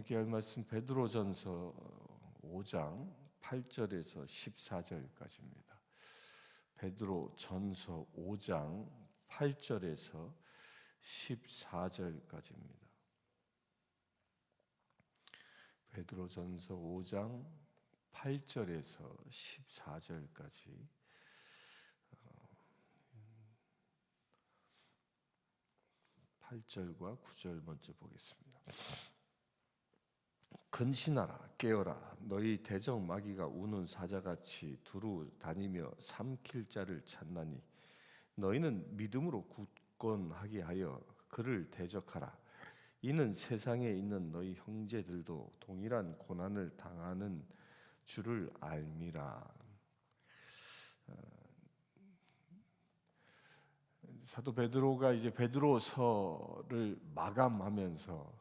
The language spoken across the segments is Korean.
함께 할 말씀 베드로전서 5장 8절에서 14절까지입니다. 베드로전서 5장 8절에서 14절까지입니다. 베드로전서 5장 8절에서 14절까지 8절과 9절 먼저 보겠습니다. 근신하라 깨어라 너희 대적 마귀가 우는 사자같이 두루 다니며 삼킬 자를 찾나니 너희는 믿음으로 굳건하게 하여 그를 대적하라. 이는 세상에 있는 너희 형제들도 동일한 고난을 당하는 줄을 알미라. 사도 베드로가 이제 베드로서를 마감하면서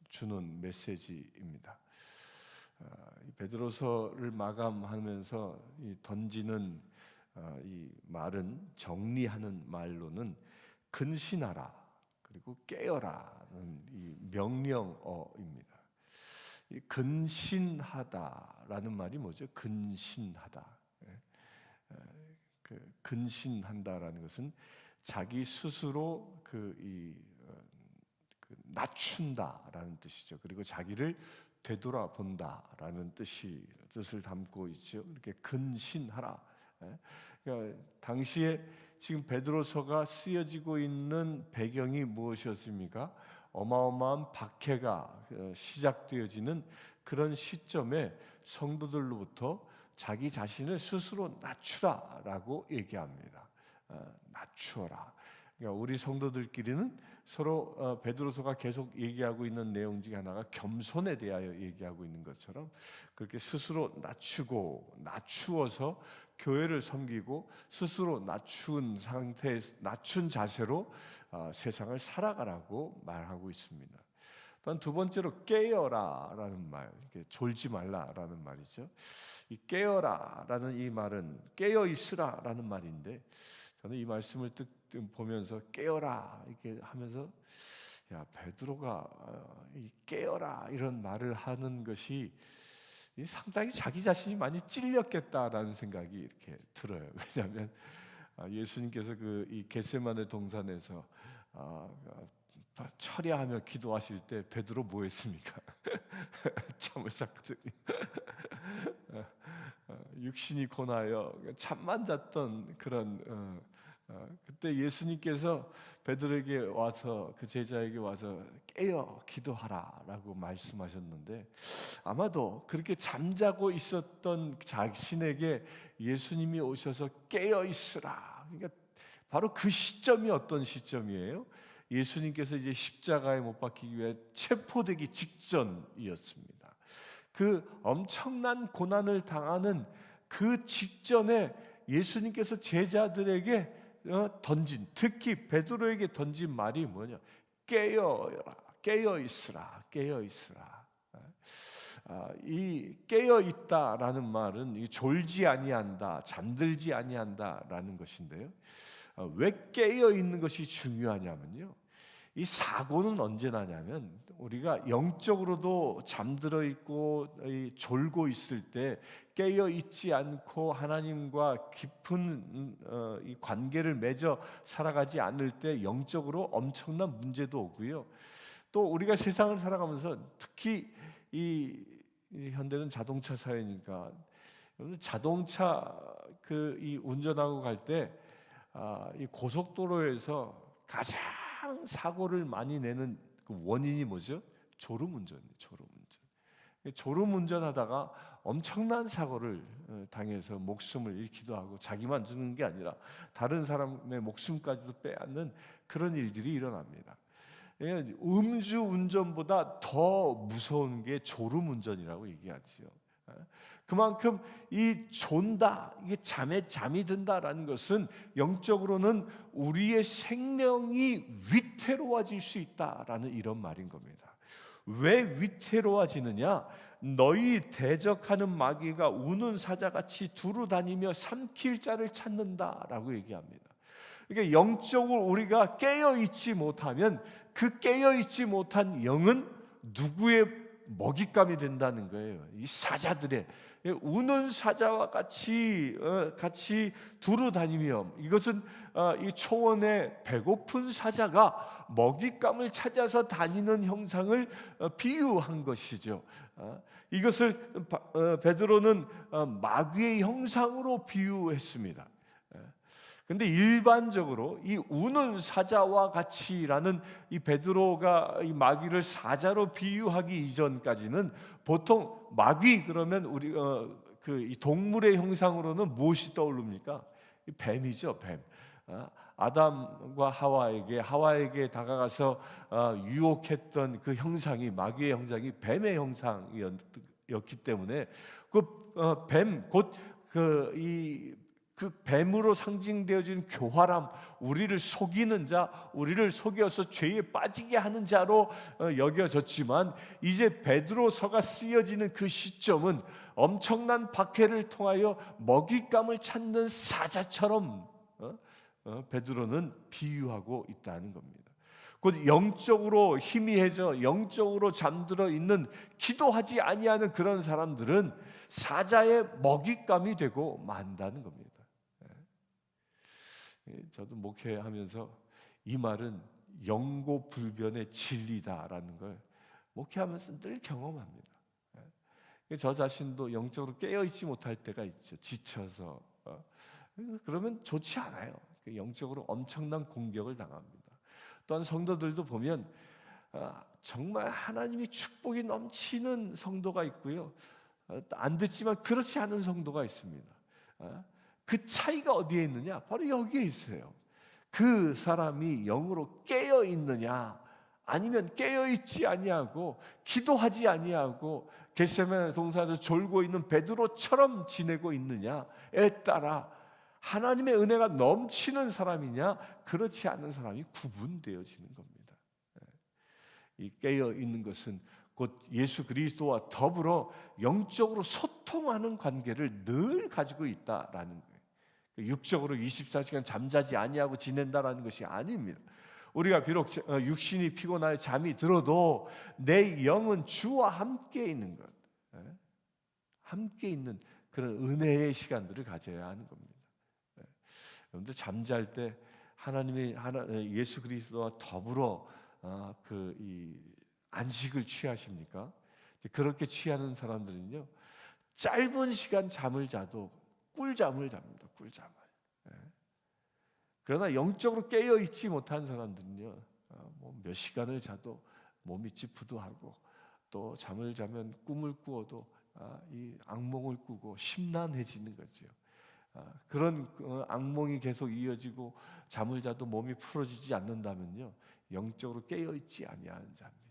주는 메시지입니다. 이 베드로서를 마감하면서 던지는 이 말은 정리하는 말로는 근신하라 그리고 깨어라는 이 명령어입니다. 이 근신하다라는 말이 뭐죠? 근신하다. 그 근신한다라는 것은 자기 스스로 낮춘다라는 뜻이죠. 그리고 자기를 되돌아본다라는 뜻을 담고 있죠. 이렇게 근신하라. 그러니까 당시에 지금 베드로서가 쓰여지고 있는 배경이 무엇이었습니까? 어마어마한 박해가 시작되어지는 그런 시점에 성도들로부터 자기 자신을 스스로 낮추라라고 얘기합니다. 낮추어라. 그러니까 우리 성도들끼리는 서로 베드로서가 계속 얘기하고 있는 내용 중에 하나가 겸손에 대하여 얘기하고 있는 것처럼 그렇게 스스로 낮추어서 교회를 섬기고 스스로 낮춘 자세로 세상을 살아가라고 말하고 있습니다. 또한 두 번째로 깨어라라는 말, 이렇게 졸지 말라라는 말이죠. 이 깨어라라는 이 말은 깨어 있으라라는 말인데 저는 이 말씀을 보면서 깨어라 이렇게 하면서 야 베드로가 이 깨어라 이런 말을 하는 것이 상당히 자기 자신이 많이 찔렸겠다라는 생각이 이렇게 들어요. 왜냐하면 예수님께서 이 겟세마네 동산에서 철야하며 기도하실 때 베드로 뭐 했습니까? 잠을 잤거든요. 육신이 고나여 잠만 잤던 그런 그때 예수님께서 베드로에게 와서 그 제자에게 와서 깨어 기도하라라고 말씀하셨는데 아마도 그렇게 잠자고 있었던 자신에게 예수님이 오셔서 깨어 있으라. 그러니까 바로 그 시점이 어떤 시점이에요? 예수님께서 이제 십자가에 못 박히기 위해 체포되기 직전이었습니다. 그 엄청난 고난을 당하는 그 직전에 예수님께서 제자들에게 특히 베드로에게 던진 말이 뭐냐? 깨어라, 깨어 있으라, 깨어 있으라. 이 깨어 있다라는 말은 졸지 아니한다, 잠들지 아니한다라는 것인데요. 왜 깨어 있는 것이 중요하냐면요. 이 사고는 언제 나냐면 우리가 영적으로도 잠들어 있고 졸고 있을 때 깨어 있지 않고 하나님과 깊은 이 관계를 맺어 살아가지 않을 때 영적으로 엄청난 문제도 오고요. 또 우리가 세상을 살아가면서 특히 이 현대는 자동차 사회니까 자동차 이 운전하고 갈 때 이 고속도로에서 가장 사고를 많이 내는 그 원인이 뭐죠? 졸음운전이에요. 졸음운전하다가 엄청난 사고를 당해서 목숨을 잃기도 하고 자기만 죽는 게 아니라 다른 사람의 목숨까지도 빼앗는 그런 일들이 일어납니다. 음주운전보다 더 무서운 게 졸음운전이라고 얘기하지요. 그만큼 이 존다, 이게 잠이 든다라는 것은 영적으로는 우리의 생명이 위태로워질 수 있다라는 이런 말인 겁니다. 왜 위태로워지느냐? 너희 대적하는 마귀가 우는 사자같이 두루 다니며 삼킬 자를 찾는다라고 얘기합니다. 그러니까 영적으로 우리가 깨어있지 못하면 그 깨어있지 못한 영은 누구의 먹잇감이 된다는 거예요. 이 사자들의 우는 사자와 같이 두루 다니며, 이것은 이 초원의 배고픈 사자가 먹잇감을 찾아서 다니는 형상을 비유한 것이죠. 이것을 베드로는 마귀의 형상으로 비유했습니다. 근데 일반적으로 이 우는 사자와 같이라는 이 베드로가 이 마귀를 사자로 비유하기 이전까지는 보통 마귀 그러면 우리 이 동물의 형상으로는 무엇이 떠오릅니까? 이 뱀이죠, 뱀. 아담과 하와에게 다가가서 유혹했던 그 형상이, 마귀의 형상이 뱀의 형상이었기 때문에 뱀 곧 그 뱀으로 상징되어진 교활함, 우리를 속이는 자, 우리를 속여서 죄에 빠지게 하는 자로 여겨졌지만, 이제 베드로서가 쓰여지는 그 시점은 엄청난 박해를 통하여 먹잇감을 찾는 사자처럼 베드로는 비유하고 있다는 겁니다. 곧 영적으로 희미해져 영적으로 잠들어 있는, 기도하지 아니하는 그런 사람들은 사자의 먹잇감이 되고 만다는 겁니다. 저도 목회하면서 이 말은 영고불변의 진리다라는 걸 목회하면서 늘 경험합니다. 저 자신도 영적으로 깨어있지 못할 때가 있죠. 지쳐서. 그러면 좋지 않아요. 영적으로 엄청난 공격을 당합니다. 또한 성도들도 보면 정말 하나님이 축복이 넘치는 성도가 있고요, 안 듣지만 그렇지 않은 성도가 있습니다. 그 차이가 어디에 있느냐? 바로 여기에 있어요. 그 사람이 영으로 깨어 있느냐, 아니면 깨어 있지 아니하고 기도하지 아니하고 겟세마네 동산에서 졸고 있는 베드로처럼 지내고 있느냐에 따라 하나님의 은혜가 넘치는 사람이냐, 그렇지 않은 사람이 구분되어지는 겁니다. 이 깨어 있는 것은 곧 예수 그리스도와 더불어 영적으로 소통하는 관계를 늘 가지고 있다라는 거예요. 육적으로 24시간 잠자지 아니하고 지낸다라는 것이 아닙니다. 우리가 비록 육신이 피곤하여 잠이 들어도 내 영은 주와 함께 있는 것, 함께 있는 그런 은혜의 시간들을 가져야 하는 겁니다. 여러분들 잠잘 때 예수 그리스도와 더불어 이 안식을 취하십니까? 그렇게 취하는 사람들은요, 짧은 시간 잠을 자도 꿀잠을 잡니다. 꿀잠을. 그러나 영적으로 깨어 있지 못한 사람들은요, 몇 시간을 자도 몸이 찌푸드하고, 또 잠을 자면 꿈을 꾸어도 이 악몽을 꾸고 심란해지는 거죠. 그런 악몽이 계속 이어지고 잠을 자도 몸이 풀어지지 않는다면요, 영적으로 깨어 있지 아니하는 자입니다.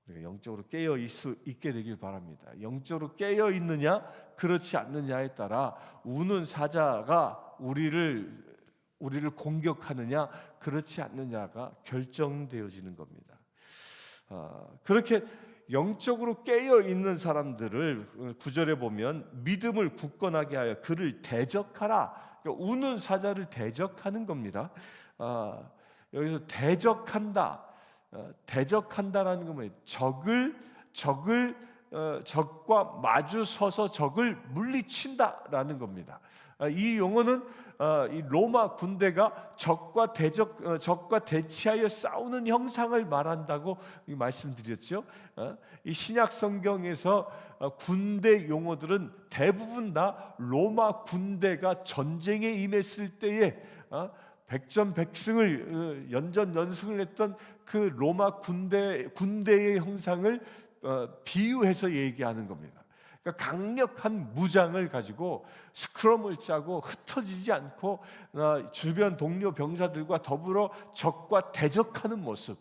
우리가 영적으로 깨어 있게 되길 바랍니다. 영적으로 깨어 있느냐, 그렇지 않느냐에 따라 우는 사자가 우리를 공격하느냐, 그렇지 않느냐가 결정되어지는 겁니다. 그렇게 영적으로 깨어 있는 사람들을 9절에 보면 믿음을 굳건하게 하여 그를 대적하라. 그러니까 우는 사자를 대적하는 겁니다. 여기서 대적한다라는 건 뭐예요? 적과 마주 서서 적을 물리친다라는 겁니다. 이 용어는 이 로마 군대가 적과 대치하여 싸우는 형상을 말한다고 말씀드렸죠. 이 신약 성경에서 군대 용어들은 대부분 다 로마 군대가 전쟁에 임했을 때에 백전백승을 연전연승을 했던 그 로마 군대의 형상을 비유해서 얘기하는 겁니다. 그러니까 강력한 무장을 가지고 스크럼을 짜고 흩어지지 않고 주변 동료 병사들과 더불어 적과 대적하는 모습,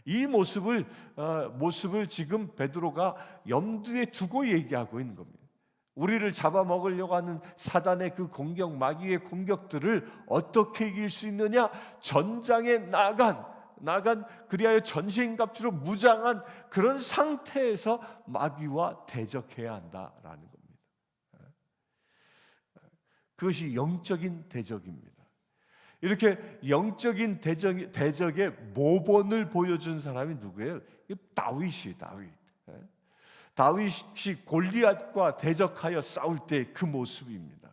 이 모습을 지금 베드로가 염두에 두고 얘기하고 있는 겁니다. 우리를 잡아먹으려고 하는 사단의 그 공격, 마귀의 공격들을 어떻게 이길 수 있느냐? 전장에 나간 그리하여 전신갑주로 무장한 그런 상태에서 마귀와 대적해야 한다라는 겁니다. 그것이 영적인 대적입니다. 이렇게 영적인 대적의 모본을 보여준 사람이 누구예요? 다윗이 다윗. 다윗이 골리앗과 대적하여 싸울 때 그 모습입니다.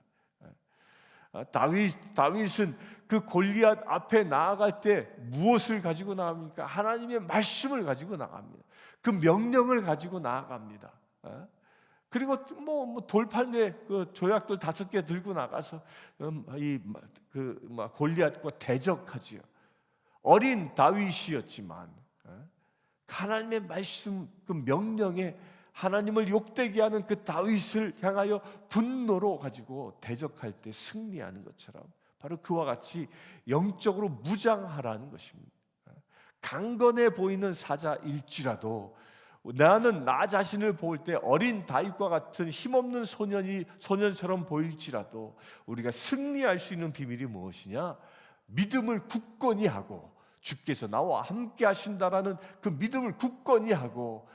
다윗은 그 골리앗 앞에 나아갈 때 무엇을 가지고 나갑니까? 하나님의 말씀을 가지고 나갑니다. 그 명령을 가지고 나아갑니다. 그리고 뭐 돌팔매 그 조약돌 5개 들고 나가서 골리앗과 대적하지요. 어린 다윗이었지만 하나님의 말씀 그 명령에 하나님을 욕되게 하는 그 다윗을 향하여 분노로 가지고 대적할 때 승리하는 것처럼 바로 그와 같이 영적으로 무장하라는 것입니다. 강건해 보이는 사자일지라도 나는 나 자신을 볼 때 어린 다윗과 같은 힘없는 소년처럼 보일지라도 우리가 승리할 수 있는 비밀이 무엇이냐? 믿음을 굳건히 하고 주께서 나와 함께 하신다라는 그 믿음을 굳건히 하고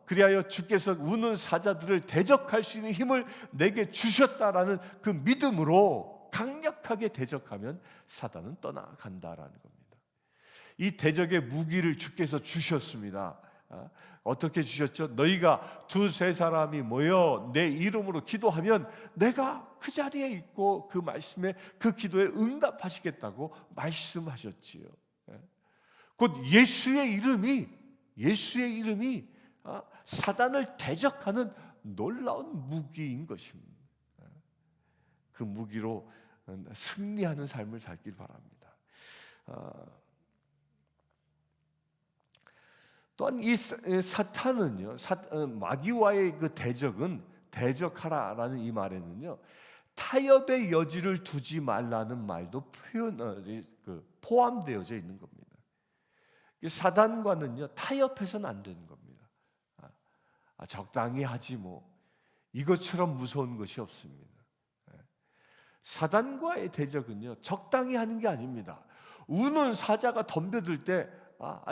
그리하여 주께서 우는 사자들을 대적할 수 있는 힘을 내게 주셨다라는 그 믿음으로 강력하게 대적하면 사단은 떠나간다라는 겁니다. 이 대적의 무기를 주께서 주셨습니다. 어떻게 주셨죠? 너희가 2-3사람이 모여 내 이름으로 기도하면 내가 그 자리에 있고 그 말씀에 그 기도에 응답하시겠다고 말씀하셨지요. 곧 예수의 이름이 사단을 대적하는 놀라운 무기인 것입니다. 그 무기로 승리하는 삶을 살길 바랍니다. 또한 이 사탄은요, 마귀와의 그 대적하라라는 이 말에는요, 타협의 여지를 두지 말라는 말도 포함되어져 있는 겁니다. 사단과는요, 타협해서는 안 되는 겁니다. 적당히 하지 뭐 이것처럼 무서운 것이 없습니다. 사단과의 대적은요, 적당히 하는 게 아닙니다. 우는 사자가 덤벼들 때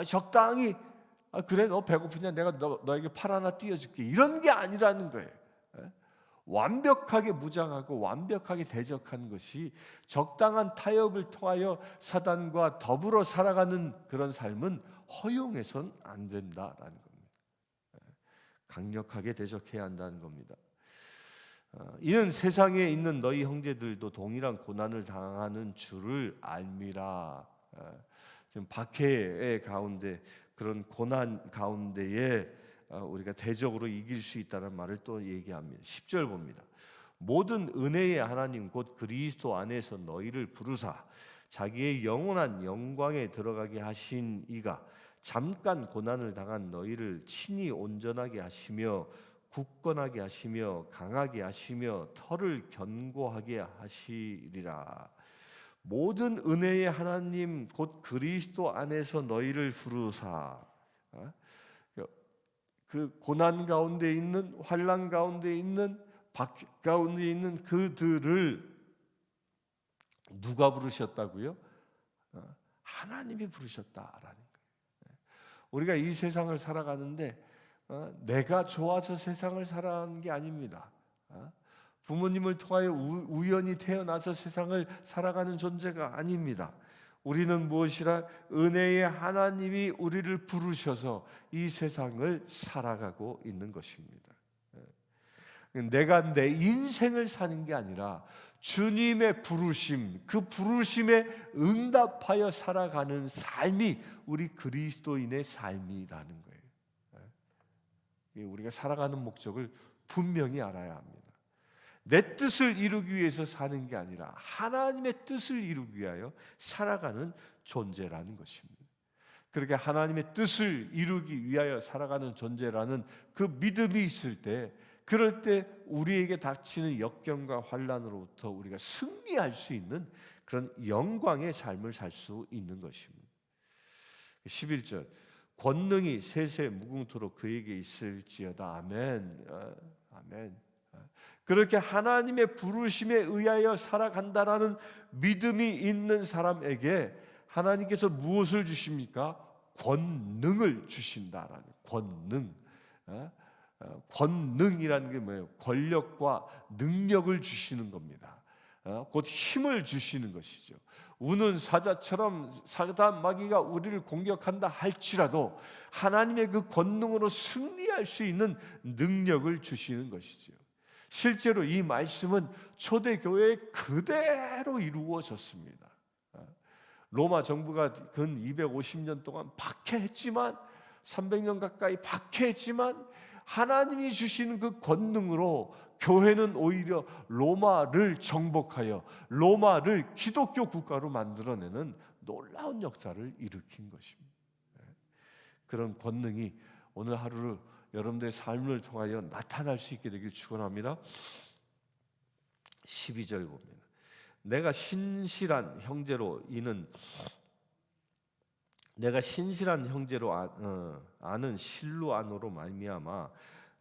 적당히 그래 너 배고프냐 내가 너에게 팔 하나 띄워줄게 이런 게 아니라는 거예요. 완벽하게 무장하고 완벽하게 대적하는 것이 적당한 타협을 통하여 사단과 더불어 살아가는 그런 삶은 허용해서는 안 된다라는 겁니다. 강력하게 대적해야 한다는 겁니다. 이는 세상에 있는 너희 형제들도 동일한 고난을 당하는 줄을 알미라. 지금 박해의 가운데 그런 고난 가운데에 우리가 대적으로 이길 수 있다는 말을 또 얘기합니다. 10절 봅니다. 모든 은혜의 하나님 곧 그리스도 안에서 너희를 부르사 자기의 영원한 영광에 들어가게 하신 이가 잠깐 고난을 당한 너희를 친히 온전하게 하시며 굳건하게 하시며 강하게 하시며 털을 견고하게 하시리라. 모든 은혜의 하나님 곧 그리스도 안에서 너희를 부르사. 그 고난 가운데 있는 환난 가운데 있는 박해 가운데 있는 그들을 누가 부르셨다고요? 하나님이 부르셨다라는 거예요. 우리가 이 세상을 살아가는데 내가 좋아서 세상을 살아가는 게 아닙니다. 부모님을 통하여 우연히 태어나서 세상을 살아가는 존재가 아닙니다. 우리는 무엇이라? 은혜의 하나님이 우리를 부르셔서 이 세상을 살아가고 있는 것입니다. 내가 내 인생을 사는 게 아니라 주님의 부르심, 그 부르심에 응답하여 살아가는 삶이 우리 그리스도인의 삶이라는 거예요. 우리가 살아가는 목적을 분명히 알아야 합니다. 내 뜻을 이루기 위해서 사는 게 아니라 하나님의 뜻을 이루기 위하여 살아가는 존재라는 것입니다. 그렇게 하나님의 뜻을 이루기 위하여 살아가는 존재라는 그 믿음이 있을 때, 그럴 때 우리에게 닥치는 역경과 환난으로부터 우리가 승리할 수 있는 그런 영광의 삶을 살 수 있는 것입니다. 11절 권능이 세세 무궁토록 그에게 있을지어다. 아멘. 아멘. 그렇게 하나님의 부르심에 의하여 살아간다라는 믿음이 있는 사람에게 하나님께서 무엇을 주십니까? 권능을 주신다라는 권능. 권능이라는 게 뭐예요? 권력과 능력을 주시는 겁니다. 곧 힘을 주시는 것이죠. 우는 사자처럼 사단 마귀가 우리를 공격한다 할지라도 하나님의 그 권능으로 승리할 수 있는 능력을 주시는 것이죠. 실제로 이 말씀은 초대교회에 그대로 이루어졌습니다. 로마 정부가 근 250년 동안 박해했지만 300년 가까이 박해했지만 하나님이 주시는 그 권능으로 교회는 오히려 로마를 정복하여 로마를 기독교 국가로 만들어내는 놀라운 역사를 일으킨 것입니다. 그런 권능이 오늘 하루를 여러분들의 삶을 통하여 나타날 수 있게 되길 축원합니다. 12절 봅니다. 내가 신실한 형제로 아는 실로아노로 말미암아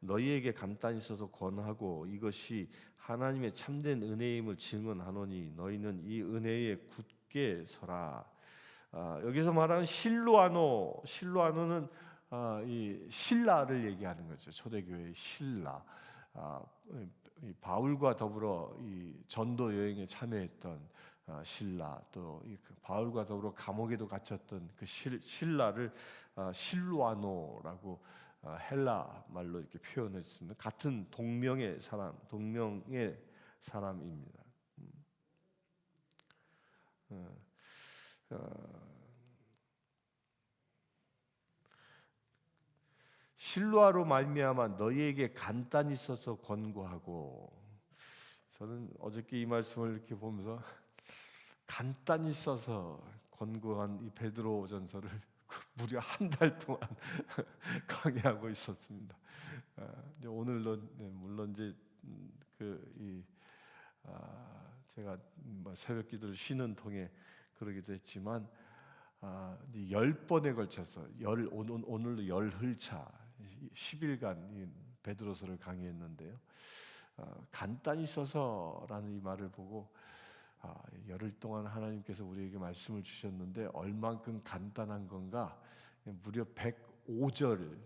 너희에게 간단히 써서 권하고 이것이 하나님의 참된 은혜임을 증언하노니 너희는 이 은혜에 굳게 서라. 여기서 말하는 실로아노는 이 신라를 얘기하는 거죠. 초대교회의 신라. 이 바울과 더불어 이 전도 여행에 참여했던 신라, 또 바울과 더불어 감옥에도 gat혔던 그 신라를 실루아노라고 헬라 말로 이렇게 표현했습니다. 같은 동명의 사람입니다. 실로아로 말미암아 너희에게 간단히 써서 권고하고, 저는 어저께 이 말씀을 이렇게 보면서 간단히 써서 권고한 이 베드로전서를 무려 한 달 동안 강의하고 있었습니다. 오늘도 물론 이제 제가 새벽 기도를 쉬는 통에 그러기도 했지만 10번에 걸쳐서 오늘도 10흘차 10일간 베드로서를 강의했는데요. 간단히 써서라는 이 말을 보고 열흘 동안 하나님께서 우리에게 말씀을 주셨는데 얼만큼 간단한 건가? 무려 105절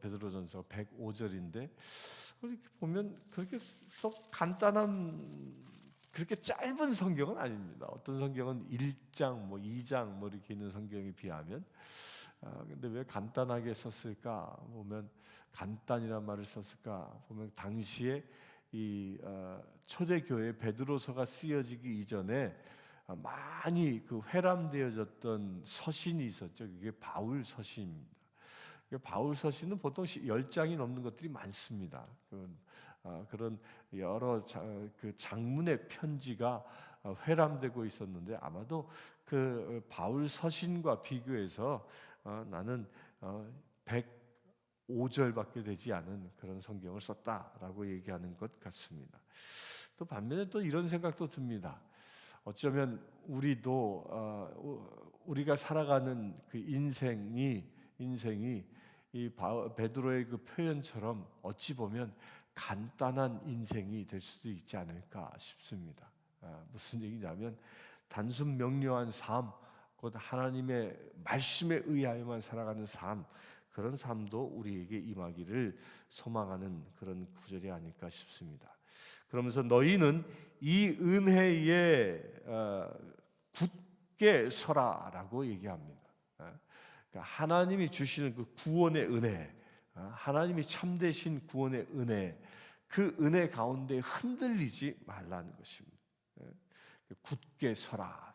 베드로전서 105절인데 이렇게 보면 그렇게 썩 간단한 그렇게 짧은 성경은 아닙니다. 어떤 성경은 1장, 2장 이렇게 있는 성경에 비하면 근데 왜 간단하게 썼을까 보면 간단이란 말을 썼을까 보면 당시에 이 초대교회 베드로서가 쓰여지기 이전에 많이 그 회람되어졌던 서신이 있었죠. 그게 바울 서신입니다. 바울 서신은 보통 10장이 넘는 것들이 많습니다. 그런 여러 그 장문의 편지가 회람되고 있었는데 아마도 그 바울 서신과 비교해서 나는 105절밖에 되지 않은 그런 성경을 썼다라고 얘기하는 것 같습니다. 또 반면에 또 이런 생각도 듭니다. 어쩌면 우리가 살아가는 그 인생이 이 베드로의 그 표현처럼 어찌 보면 간단한 인생이 될 수도 있지 않을까 싶습니다. 무슨 얘기냐면 단순 명료한 삶, 곧 하나님의 말씀에 의하여만 살아가는 삶, 그런 삶도 우리에게 임하기를 소망하는 그런 구절이 아닐까 싶습니다. 그러면서 너희는 이 은혜에 굳게 서라라고 얘기합니다. 그러니까 하나님이 주시는 그 구원의 은혜, 하나님이 참되신 구원의 은혜, 그 은혜 가운데 흔들리지 말라는 것입니다. 굳게 서라.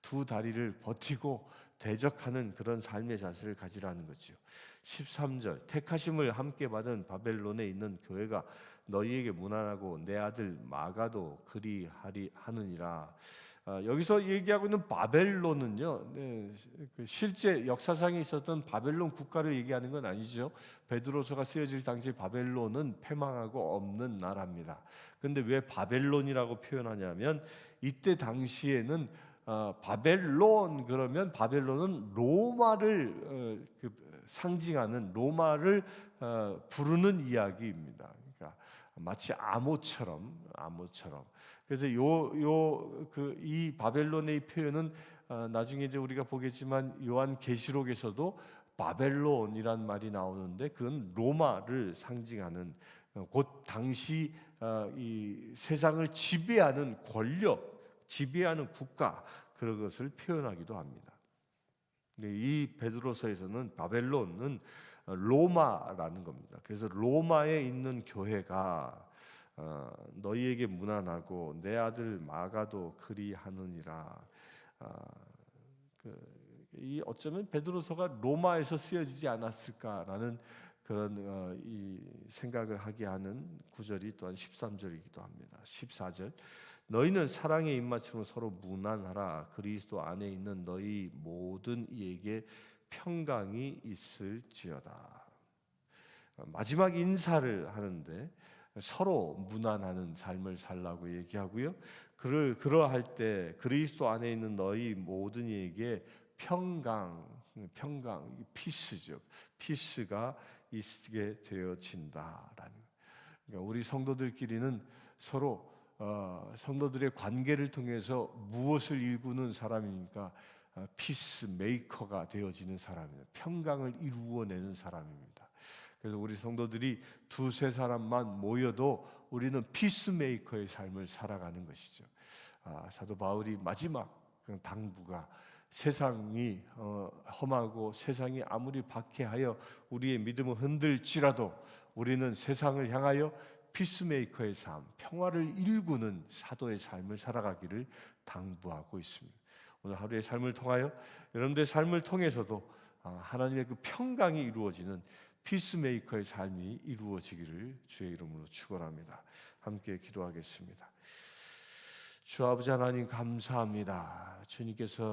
두 다리를 버티고 대적하는 그런 삶의 자세를 가지라는 거죠. 13절 택하심을 함께 받은 바벨론에 있는 교회가 너희에게 무난하고 내 아들 마가도 그리하리 하느니라. 여기서 얘기하고 있는 바벨론은요, 실제 역사상에 있었던 바벨론 국가를 얘기하는 건 아니죠. 베드로서가 쓰여질 당시 바벨론은 패망하고 없는 나라입니다. 그런데 왜 바벨론이라고 표현하냐면 이때 당시에는 바벨론 그러면 바벨론은 로마를 상징하는 로마를 부르는 이야기입니다. 그러니까 마치 암호처럼. 그래서 이 바벨론의 표현은 나중에 이제 우리가 보겠지만 요한 계시록에서도 바벨론이란 말이 나오는데 그건 로마를 상징하는 곧 당시 이 세상을 지배하는 권력, 지배하는 국가 그런 것을 표현하기도 합니다. 이 베드로서에서는 바벨론은 로마라는 겁니다. 그래서 로마에 있는 교회가 너희에게 무난하고 내 아들 마가도 그리하느니라. 이 어쩌면 베드로서가 로마에서 쓰여지지 않았을까라는 그런 이 생각을 하게 하는 구절이 또한 13절이기도 합니다. 14절 너희는 사랑의 입맞춤으로 서로 무난하라. 그리스도 안에 있는 너희 모든 이에게 평강이 있을지어다. 마지막 인사를 하는데 서로 무난하는 삶을 살라고 얘기하고요. 그러할 때 그리스도 안에 있는 너희 모든 이에게 평강, 피스죠. 피스가 있게 되어진다라는. 그러니까 우리 성도들끼리는 서로 성도들의 관계를 통해서 무엇을 일구는 사람이니까 피스 메이커가 되어지는 사람입니다. 평강을 이루어내는 사람입니다. 그래서 우리 성도들이 두세 사람만 모여도 우리는 피스메이커의 삶을 살아가는 것이죠. 사도 바울이 마지막 당부가 세상이 험하고 세상이 아무리 박해하여 우리의 믿음을 흔들지라도 우리는 세상을 향하여 피스메이커의 삶, 평화를 일구는 사도의 삶을 살아가기를 당부하고 있습니다. 오늘 하루의 삶을 통하여 여러분들의 삶을 통해서도 하나님의 그 평강이 이루어지는 피스메이커의 삶이 이루어지기를 주의 이름으로 축원합니다. 함께 기도하겠습니다. 주 아버지 하나님 감사합니다. 주님께서